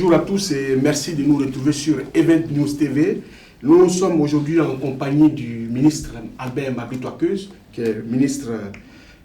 Bonjour à tous et merci de nous retrouver sur Event News TV. Nous sommes aujourd'hui en compagnie du ministre Albert Mably-Twakeuse, qui est ministre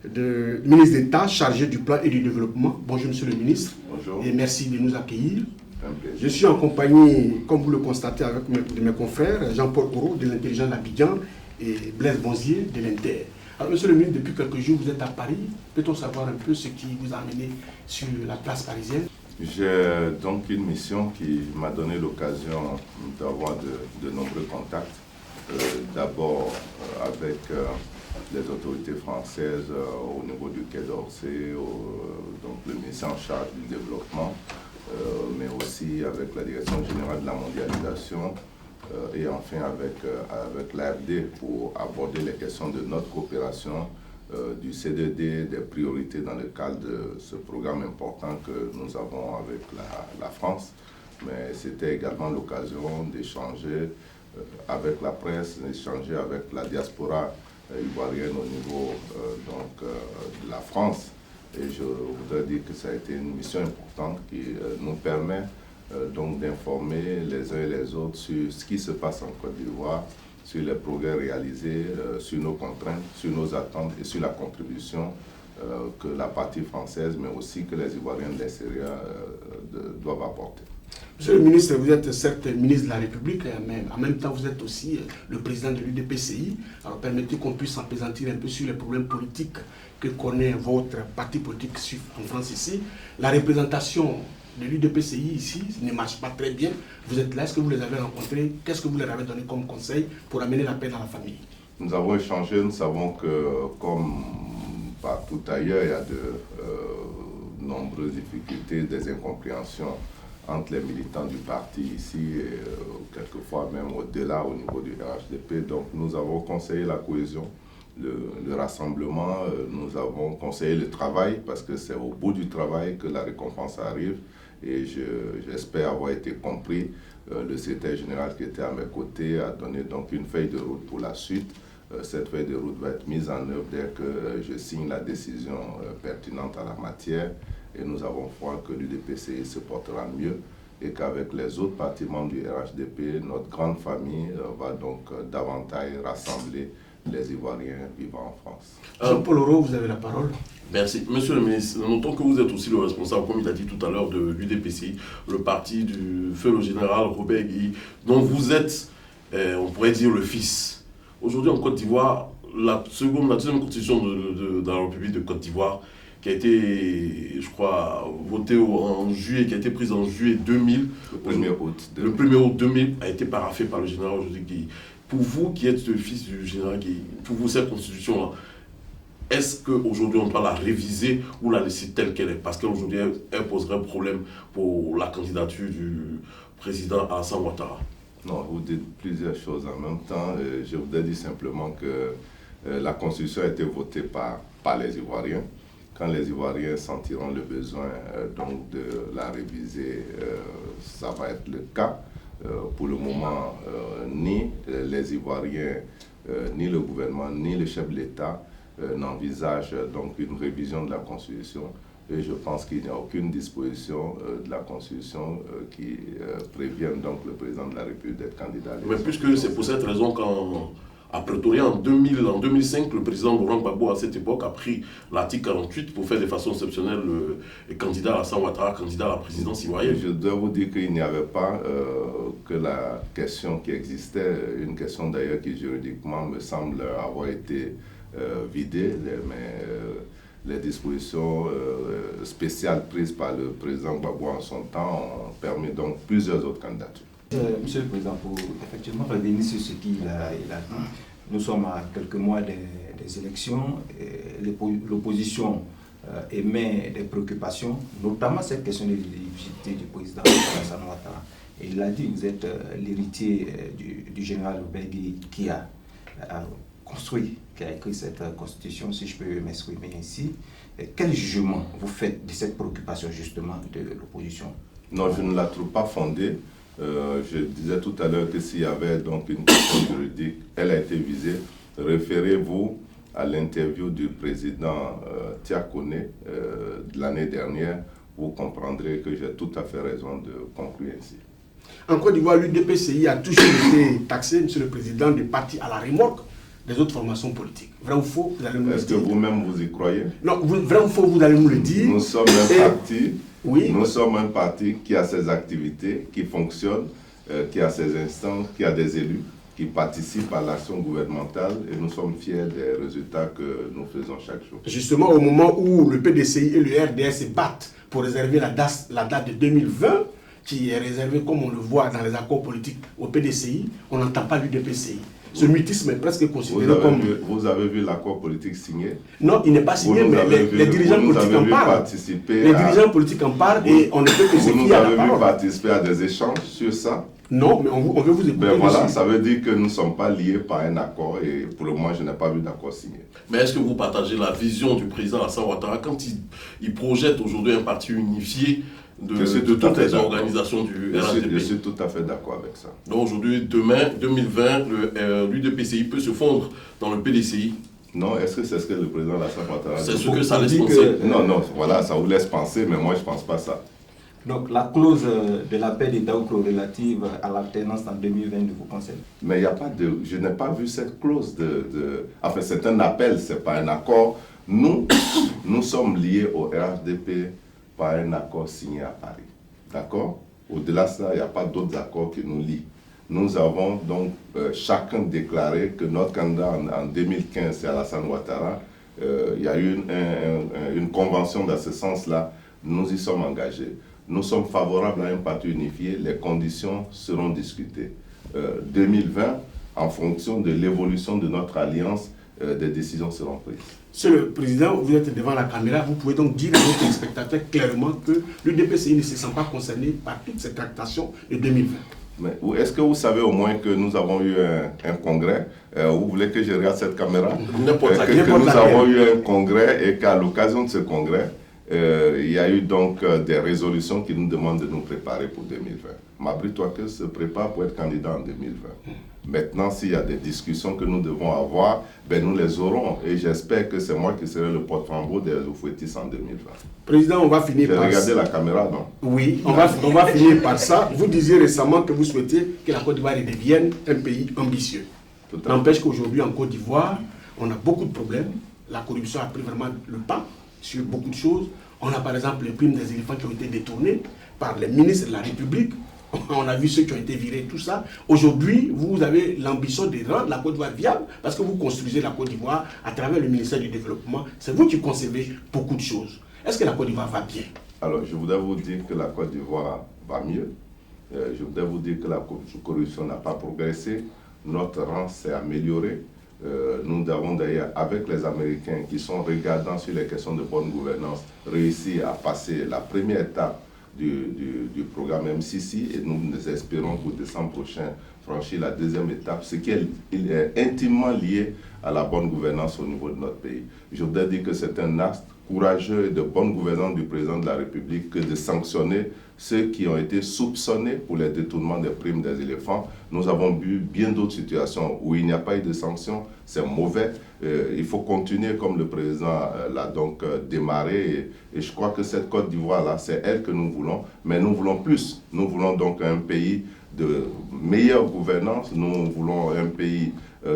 d'État chargé du plan et du développement. Bonjour Monsieur le ministre. Bonjour. Et merci de nous accueillir. Je suis en compagnie, comme vous le constatez, avec mes confrères, Jean-Paul Oro de l'Intelligence d'Abidjan et Blaise Bonzier de l'Inter. Alors Monsieur le ministre, depuis quelques jours vous êtes à Paris. Peut-on savoir un peu ce qui vous a amené sur la place parisienne? J'ai donc une mission qui m'a donné l'occasion d'avoir de nombreux contacts. D'abord avec les autorités françaises au niveau du Quai d'Orsay, donc le ministère en charge du développement, mais aussi avec la Direction générale de la mondialisation et enfin avec l'AFD pour aborder les questions de notre coopération, du CDD, des priorités dans le cadre de ce programme important que nous avons avec la France. Mais c'était également l'occasion d'échanger avec la presse, d'échanger avec la diaspora ivoirienne au niveau de la France. Et je voudrais dire que ça a été une mission importante qui nous permet donc d'informer les uns et les autres sur ce qui se passe en Côte d'Ivoire, sur les progrès réalisés, sur nos contraintes, sur nos attentes et sur la contribution que la partie française, mais aussi que les Ivoiriens de l'extérieur doivent apporter. Monsieur le ministre, vous êtes certes ministre de la République, mais en même temps vous êtes aussi le président de l'UDPCI. Alors permettez qu'on puisse s'appesantir un peu sur les problèmes politiques que connaît votre parti politique en France ici. La représentation de l'UDPCI ici ne marche pas très bien. Vous êtes là, est-ce que vous les avez rencontrés? Qu'est-ce que vous leur avez donné comme conseil pour amener la paix dans la famille? Nous avons échangé, nous savons que comme partout ailleurs, il y a de nombreuses difficultés, des incompréhensions entre les militants du parti ici et quelquefois même au-delà au niveau du RHDP. Donc nous avons conseillé la cohésion, le rassemblement, nous avons conseillé le travail parce que c'est au bout du travail que la récompense arrive et j'espère avoir été compris. Le secrétaire général qui était à mes côtés a donné donc une feuille de route pour la suite. Cette feuille de route va être mise en œuvre dès que je signe la décision pertinente en la matière. Et nous avons foi que l'UDPCI se portera mieux et qu'avec les autres partis membres du RHDP, notre grande famille va donc davantage rassembler les Ivoiriens vivant en France. Jean-Paul Oro, vous avez la parole. Merci. Monsieur le ministre, notons que vous êtes aussi le responsable, comme il a dit tout à l'heure, de l'UDPCI, le parti du feu le général Robert Guy, dont vous êtes, on pourrait dire, le fils. Aujourd'hui en Côte d'Ivoire, la deuxième constitution de la République de Côte d'Ivoire, qui a été, je crois, votée en juillet, qui a été prise en juillet 2000. Le 1er août 2000. Le 1er août 2000 a été paraphée par le général Guy. Pour vous qui êtes le fils du général Guy, pour vous cette constitution-là, est-ce qu'aujourd'hui on doit la réviser ou la laisser telle qu'elle est? Parce qu'aujourd'hui elle poserait problème pour la candidature du président Alassane Ouattara. Non, vous dites plusieurs choses en même temps. Je voudrais dire simplement que la constitution a été votée par les Ivoiriens. Quand les Ivoiriens sentiront le besoin donc de la réviser, ça va être le cas. Pour le moment, ni les Ivoiriens, ni le gouvernement, ni le chef de l'État n'envisagent donc une révision de la Constitution. Et je pense qu'il n'y a aucune disposition de la Constitution qui prévienne donc le président de la République d'être candidat. Mais puisque c'est pour cette raison qu'à Pretoria, en 2005, le président Laurent Gbagbo, à cette époque, a pris l'article 48 pour faire de façon exceptionnelle le candidat Alassane Ouattara, candidat à la présidence ivoirienne. Je dois vous dire qu'il n'y avait pas que la question qui existait, une question d'ailleurs qui juridiquement me semble avoir été vidée, mais les dispositions spéciales prises par le président Gbagbo en son temps ont permis donc plusieurs autres candidatures. Monsieur le Président, pour effectivement revenir sur ce qu'il a dit, nous sommes à quelques mois des élections. L'opposition émet des préoccupations, notamment cette question de l'éligibilité du président Alassane Ouattara. Et il a dit, vous êtes l'héritier du général Robert Guy qui a construit, qui a écrit cette constitution, si je peux m'exprimer ainsi. Quel jugement vous faites de cette préoccupation justement de l'opposition? Non, je ne la trouve pas fondée. Je disais tout à l'heure que s'il y avait donc une question juridique, elle a été visée. Référez-vous à l'interview du président Tiakone de l'année dernière vous comprendrez que j'ai tout à fait raison de conclure ainsi. En Côte d'Ivoire, l'UDPCI a toujours été taxé, Monsieur le Président, des partis à la remorque des autres formations politiques. Vrai ou faux, vous allez nous le dire. Est-ce que vous-même vous y croyez? Non, vrai ou faux, vous allez nous le dire. Nous sommes un parti. Oui. Nous sommes un parti qui a ses activités, qui fonctionne, qui a ses instances, qui a des élus, qui participent à l'action gouvernementale et nous sommes fiers des résultats que nous faisons chaque jour. Justement, au moment où le PDCI et le RDS se battent pour réserver la date de 2020, qui est réservée, comme on le voit dans les accords politiques au PDCI, on n'entend pas l'UDPCI. Ce mutisme est presque considéré comme... Vous avez vu l'accord politique signé? Non, il n'est pas signé, mais les dirigeants politiques en parlent. Les dirigeants politiques en parlent et on ne peut que se fier à la parole. Vous nous avez vu participer à des échanges sur ça? Non, mais on veut vous écouter. Ben voilà, ça veut dire que nous ne sommes pas liés par un accord et pour le moment, je n'ai pas vu d'accord signé. Mais est-ce que vous partagez la vision du président Alassane Ouattara quand il projette aujourd'hui un parti unifié de toutes les organisations du RHDP? Je suis tout à fait d'accord avec ça. Donc aujourd'hui, demain, 2020, l'UDPCI peut se fondre dans le PDCI? Non, est-ce que c'est ce que le président Alassane Ouattara dit? C'est ce que ça laisse penser. Non, voilà, ça vous laisse penser, mais moi je ne pense pas ça. Donc la clause de la paix des Daouklo relative à l'alternance en 2020 vous concerne? Mais il n'y a pas de... Je n'ai pas vu cette clause Enfin, c'est un appel, ce n'est pas un accord. Nous sommes liés au RHDP par un accord signé à Paris. D'accord? Au-delà de ça, il n'y a pas d'autres accords qui nous lient. Nous avons donc chacun déclaré que notre candidat en 2015, c'est Alassane Ouattara. Il y a eu une convention dans ce sens-là. Nous y sommes engagés. Nous sommes favorables à un parti unifié. Les conditions seront discutées. 2020, en fonction de l'évolution de notre alliance, des décisions seront prises. Monsieur le Président, vous êtes devant la caméra, vous pouvez donc dire à nos téléspectateurs clairement que l'UDPCI ne se sent pas concerné par toutes ces tractations de 2020. Mais est-ce que vous savez au moins que nous avons eu un congrès? Vous voulez que je regarde cette caméra? Que nous avons eu un congrès et qu'à l'occasion de ce congrès, il y a eu donc des résolutions qui nous demandent de nous préparer pour 2020. Mabry Touaké se prépare pour être candidat en 2020. Maintenant, s'il y a des discussions que nous devons avoir, ben nous les aurons. Et j'espère que c'est moi qui serai le porte-flambeau des Oufouettis en 2020. Président, on va finir par ça. Regardez la caméra, non? Oui, on va finir par ça. Vous disiez récemment que vous souhaitiez que la Côte d'Ivoire devienne un pays ambitieux. N'empêche qu'aujourd'hui, en Côte d'Ivoire, on a beaucoup de problèmes. La corruption a pris vraiment le pas sur beaucoup de choses. On a par exemple les primes des éléphants qui ont été détournées par les ministres de la République. On a vu ceux qui ont été virés, tout ça. Aujourd'hui, vous avez l'ambition de rendre la Côte d'Ivoire viable parce que vous construisez la Côte d'Ivoire à travers le ministère du Développement. C'est vous qui concevez beaucoup de choses. Est-ce que la Côte d'Ivoire va bien? Alors, je voudrais vous dire que la Côte d'Ivoire va mieux. Je voudrais vous dire que la corruption n'a pas progressé. Notre rang s'est amélioré. Nous avons d'ailleurs, avec les Américains qui sont regardants sur les questions de bonne gouvernance, réussi à passer la première étape du programme MCC et nous espérons pour décembre prochain franchir la deuxième étape, ce qui est intimement lié à la bonne gouvernance au niveau de notre pays. Je voudrais dire que c'est un acte courageux et de bonne gouvernance du président de la République que de sanctionner ceux qui ont été soupçonnés pour les détournements des primes des éléphants. Nous avons vu bien d'autres situations où il n'y a pas eu de sanctions, c'est mauvais. Il faut continuer comme le président l'a donc démarré et je crois que cette Côte d'Ivoire-là, c'est elle que nous voulons, mais nous voulons plus. Nous voulons donc un pays de meilleure gouvernance, nous voulons un pays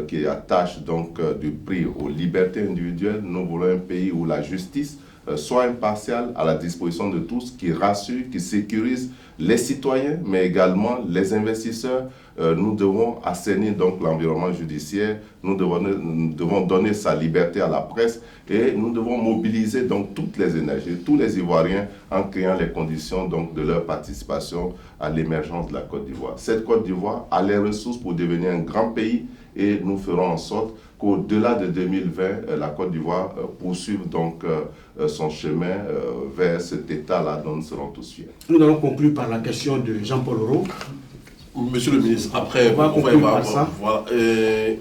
qui attache donc du prix aux libertés individuelles, nous voulons un pays où la justice soit impartiale, à la disposition de tous, qui rassure, qui sécurise les citoyens, mais également les investisseurs. Nous devons assainir donc l'environnement judiciaire, nous devons donner sa liberté à la presse et nous devons mobiliser donc toutes les énergies, tous les Ivoiriens en créant les conditions donc de leur participation à l'émergence de la Côte d'Ivoire. Cette Côte d'Ivoire a les ressources pour devenir un grand pays et nous ferons en sorte qu'au-delà de 2020, la Côte d'Ivoire poursuive donc son chemin vers cet état-là dont nous serons tous fiers. Nous allons conclure par la question de Jean-Paul Oro. Monsieur le ministre, après, on va conclure par ça. Voilà.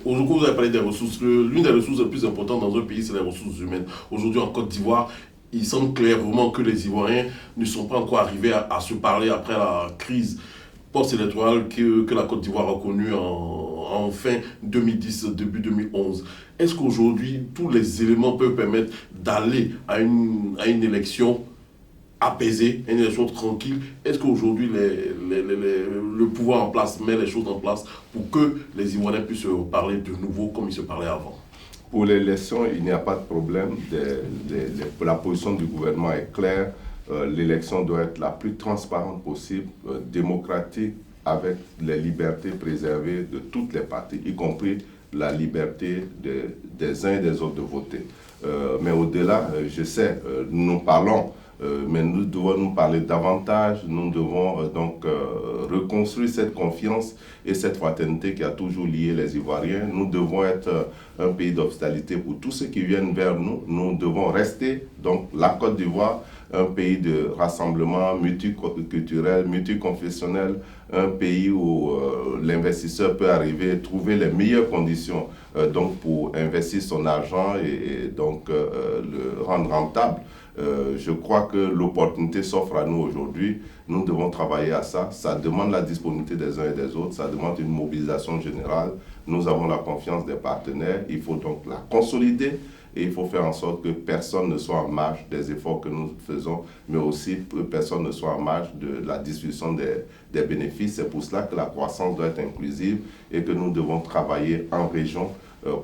Aujourd'hui, vous avez parlé des ressources. L'une des ressources les plus importantes dans un pays, c'est les ressources humaines. Aujourd'hui, en Côte d'Ivoire, il semble clairement que les Ivoiriens ne sont pas encore arrivés à se parler après la crise post-électorale que la Côte d'Ivoire a connue en fin 2010, début 2011. Est-ce qu'aujourd'hui, tous les éléments peuvent permettre d'aller à une élection apaisée, une élection tranquille. Est-ce qu'aujourd'hui le pouvoir en place met les choses en place pour que les Ivoiriens puissent se parler de nouveau comme ils se parlaient avant? Pour l'élection, il n'y a pas de problème. La position du gouvernement est claire. L'élection doit être la plus transparente possible, démocratique, avec les libertés préservées de toutes les parties, y compris la liberté des uns et des autres de voter. Mais au-delà, je sais, nous parlons, mais nous devons nous parler davantage. Nous devons donc reconstruire cette confiance et cette fraternité qui a toujours lié les Ivoiriens. Nous devons être un pays d'hospitalité pour tous ceux qui viennent vers nous. Nous devons rester, donc la Côte d'Ivoire, un pays de rassemblement multiculturel, multiconfessionnel, un pays où l'investisseur peut arriver et trouver les meilleures conditions donc pour investir son argent et donc le rendre rentable. Je crois que l'opportunité s'offre à nous aujourd'hui. Nous devons travailler à ça. Ça demande la disponibilité des uns et des autres. Ça demande une mobilisation générale. Nous avons la confiance des partenaires. Il faut donc la consolider. Et il faut faire en sorte que personne ne soit en marge des efforts que nous faisons, mais aussi que personne ne soit en marge de la distribution des bénéfices. C'est pour cela que la croissance doit être inclusive et que nous devons travailler en région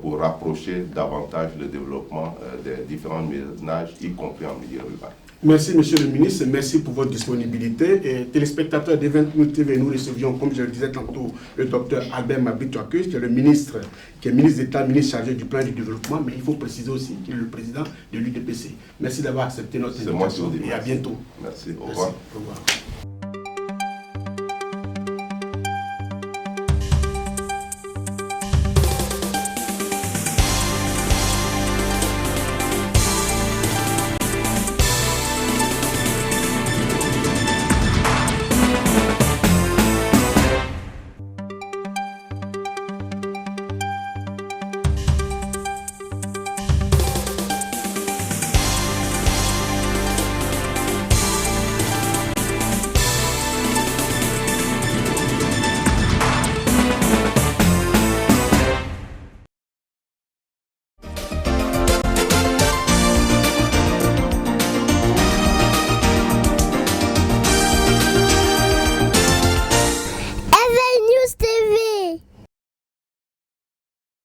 pour rapprocher davantage le développement des différents ménages, y compris en milieu rural. Merci, Monsieur le ministre. Merci pour votre disponibilité. Et téléspectateurs des 20 minutes TV, nous recevions, comme je le disais tantôt, le docteur Albert Mabry-Touaké, qui est le ministre, qui est ministre d'État, ministre chargé du plan du développement, mais il faut préciser aussi qu'il est le président de l'UDPC. Merci d'avoir accepté notre invitation et à bientôt. Merci. Au revoir. Au revoir.